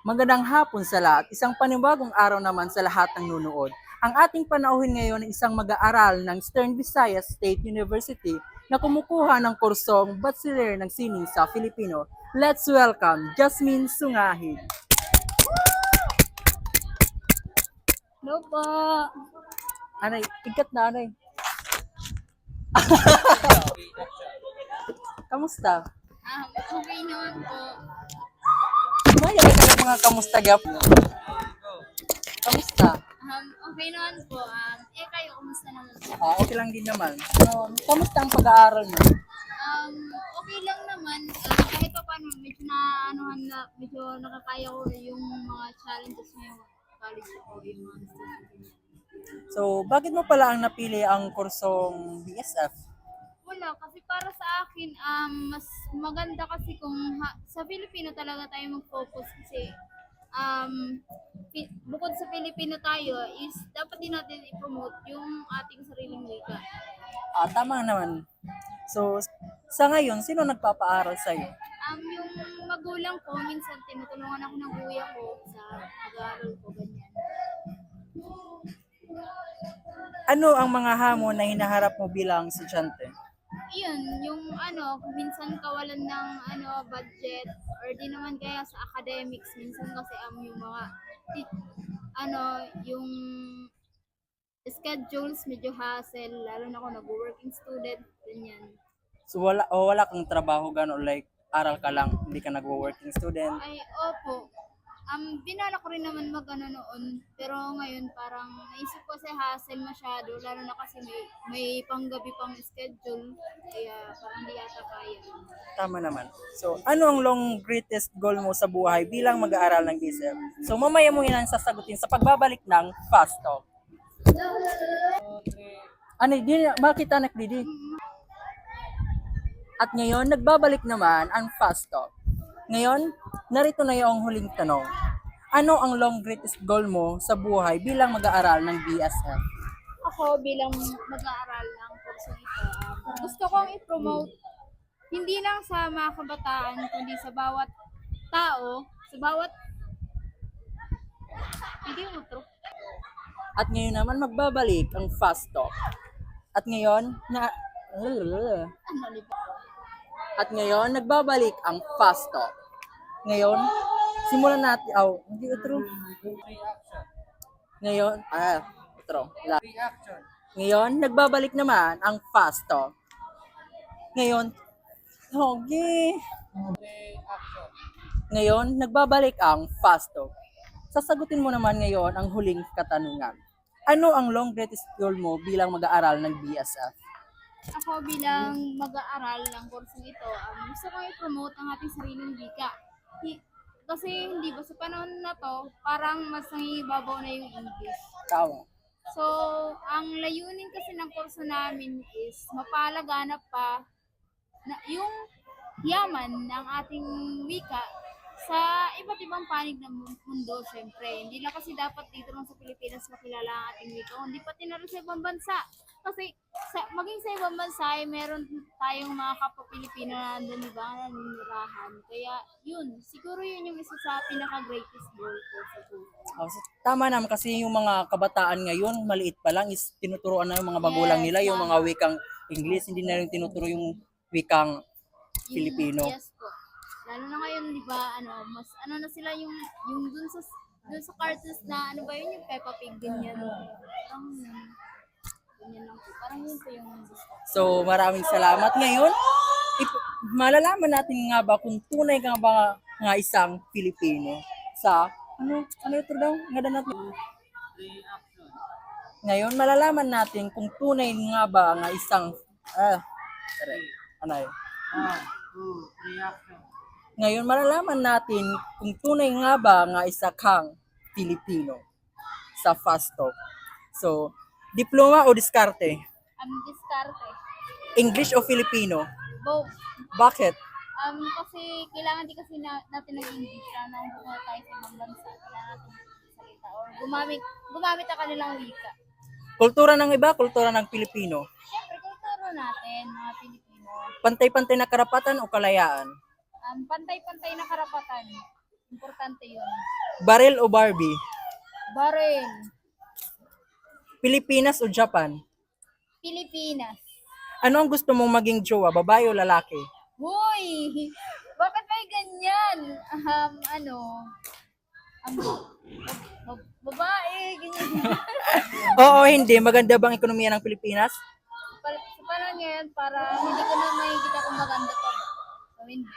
Magandang hapon sa lahat. Isang panibagong araw naman sa lahat ng nunood. Ang ating panauhin ngayon ay isang mag-aaral ng Eastern Visayas State University na kumukuha ng kursong Bachelor ng Sining sa Filipino. Let's welcome Jasmine Sungahid. Hello po. Anay, ikat na anay. Kamusta? Okay naman po. Maya ka mga kamusta gyap. Kamusta? Okay naman po. Kayo, kumusta naman po? Okay lang din naman. Kamusta ang pag-aaral mo? Okay lang naman. Kahit pa paano, medyo nakakaya ko yung mga challenges ngayong college ko, yung mga students. So, bakit mo pala ang napili ang kursong BSF? Wala, kasi para sa akin, mas maganda kasi kung sa Filipino talaga tayo mag-focus kasi bukod sa Filipino tayo is dapat din natin i-promote yung ating sariling wika. Tama naman. So, sa ngayon, sino nagpapaaral sa'yo? Yung magulang ko, minsan tinutulungan ako ng kuya ko sa pag-aaral ko, ganyan. Ano ang mga hamon na hinaharap mo bilang estudyante? Iyon, yung minsan kawalan ng budget or di naman kaya sa academics, minsan kasi yung mga yung schedules medyo hassle, lalo na ako nag-working student, ganyan. So, wala kang trabaho gano'n, like, aral ka lang, hindi ka nagwo-working student. Ay, opo. Binala ko rin naman noon, pero ngayon parang naisip ko kasi hassle masyado, lalo na kasi may panggabi pang schedule, kaya parang hindi yata kaya. Tama naman. So, ano ang greatest goal mo sa buhay bilang mag-aaral ng BSF? So, mamaya mo yan ang sasagutin sa pagbabalik ng Fast Talk. Ano, bakit anak Didi? At ngayon, nagbabalik naman ang Fast Talk. Ngayon, narito na yung huling tanong. Ano ang greatest goal mo sa buhay bilang mag-aaral ng BSF? Ako bilang mag-aaral ng kurso ito, gusto kong i-promote hindi lang sa mga kabataan, kundi sa bawat tao, sa bawat hindi mo true. At ngayon naman, magbabalik ang Fast Talk. At ngayon, At ngayon, nagbabalik ang Fast Talk. Ngayon, simulan natin. Hindi true. Ngayon, true. Ngayon, nagbabalik naman ang Fast Talk. Ngayon, Ngayon, nagbabalik ang Fast Talk. Sasagutin mo naman ngayon ang huling katanungan. Ano ang greatest goal mo bilang mag-aaral ng BSF? Ako bilang mag-aaral ng kursong ito, gusto ko i-promote ang ating sariling wika. Kasi hindi ba sa panahon na to, parang mas nangibabaw na yung English. Tama. So, ang layunin kasi ng kurso namin is mapalaganap pa na yung yaman ng ating wika sa iba't ibang panig ng mundo, syempre. Hindi lang kasi dapat dito lang sa Pilipinas makilala ang ating wika, hindi pati na rin sa ibang bansa. Kasi maging sa ibang bansa ay meron tayong mga kapwa Pilipino na nandun, di ba, naninirahan. Kaya yun, siguro yun yung isa sa pinaka-greatest goal ko sa buhay. So, tama naman kasi yung mga kabataan ngayon, maliit pa lang, is tinuturoan na yung mga magulang nila, yung mga wikang English, hindi na rin tinuturo yung wikang Filipino. Yes po. Lalo na ngayon, di ba, mas na sila yung dun sa cartoons na, ba yun, yung Peppa Pig, ganyan. Parang, ganyan lang po. Parang yun po yung gusto. So, maraming salamat. Ngayon, malalaman natin nga ba kung tunay ka ba nga isang Pilipino sa, ano ito daw? Ngayon, malalaman natin kung tunay nga ba nga isang, Ngayon, malalaman natin kung tunay nga ba nga isa kang Pilipino sa Fast Talk. So, diploma o diskarte? Diskarte. English o Filipino? Both. Bakit? Kasi kailangan di kasi natin ng English na nabuhay tayo sa ibang bansa. Kailangan natin salita or gumamit ang kanilang wika. Kultura ng iba, kultura ng Pilipino? Siyempre, kultura natin, mga Pilipino. Pantay-pantay na karapatan o kalayaan? Pantay-pantay na karapatan. Importante yun. Baril o Barbie? Baril. Pilipinas o Japan? Pilipinas. Ano ang gusto mong maging jowa, babae o lalaki? Hoy! Bakit may ganyan? Babae, ganyan. Oo, hindi. Maganda bang ekonomiya ng Pilipinas? Sa panahon ngayon, para hindi ko na makikita kung maganda pa ba. So, hindi.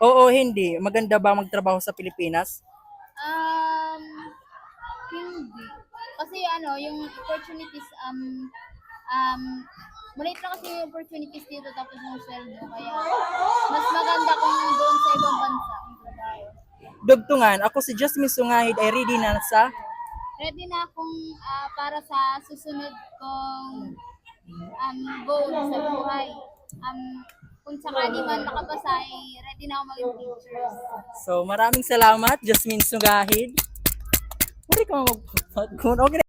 Oo, hindi. Maganda ba magtrabaho sa Pilipinas? Um, Hindi. Kasi yung opportunities, maliit lang kasi yung opportunities dito tapos yung sweldo. Kaya, mas maganda kung doon sa ibang bansa ang trabaho. Dugtungan, ako si Jasmine Sungahid ay ready na sa Ready na akong para sa susunod kong goal sa buhay. Kung sakali man makapasa, ay ready na ako maging teachers. So, maraming salamat, Jasmine Sungahid. Pwede ka mag-okay.